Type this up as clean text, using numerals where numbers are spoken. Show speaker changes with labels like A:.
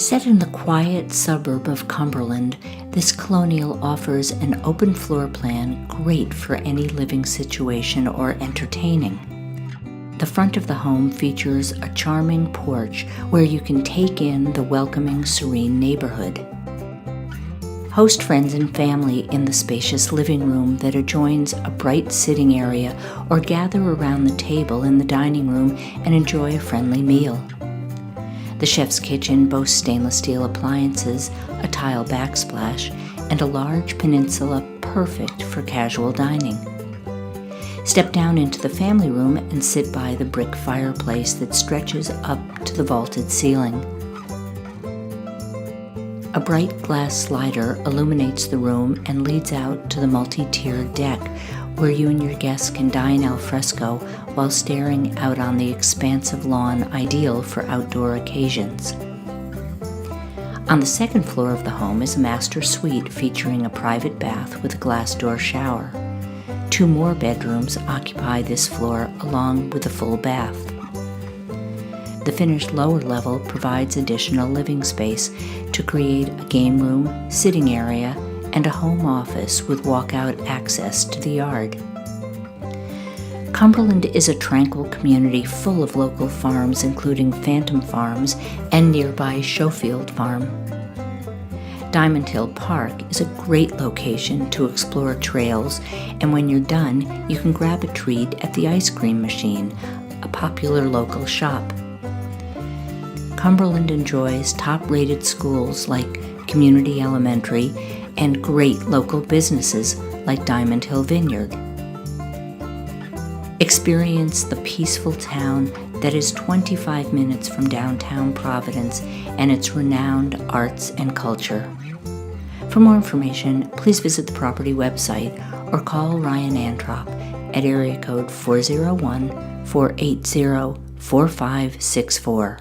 A: Set in the quiet suburb of Cumberland, this Colonial offers an open floor plan great for any living situation or entertaining. The front of the home features a charming porch where you can take in the welcoming, serene neighborhood. Host friends and family in the spacious living room that adjoins a bright sitting area, or gather around the table in the dining room and enjoy a friendly meal. The chef's kitchen boasts stainless steel appliances, a tile backsplash, and a large peninsula perfect for casual dining. Step down into the family room and sit by the brick fireplace that stretches up to the vaulted ceiling. A bright glass slider illuminates the room and leads out to the multi-tiered deck, where you and your guests can dine al fresco while staring out on the expansive lawn, ideal for outdoor occasions. On the second floor of the home is a master suite featuring a private bath with a glass door shower. 2 more bedrooms occupy this floor along with a full bath. The finished lower level provides additional living space to create a game room, sitting area, and a home office with walkout access to the yard. Cumberland is a tranquil community full of local farms, including Phantom Farms and nearby Schofield Farm. Diamond Hill Park is a great location to explore trails, and when you're done, you can grab a treat at the ice cream machine, a popular local shop. Cumberland enjoys top-rated schools like Community Elementary and great local businesses like Diamond Hill Vineyard. Experience the peaceful town that is 25 minutes from downtown Providence and its renowned arts and culture. For more information, please visit the property website or call Ryan Antrop at area code 401-480-4564.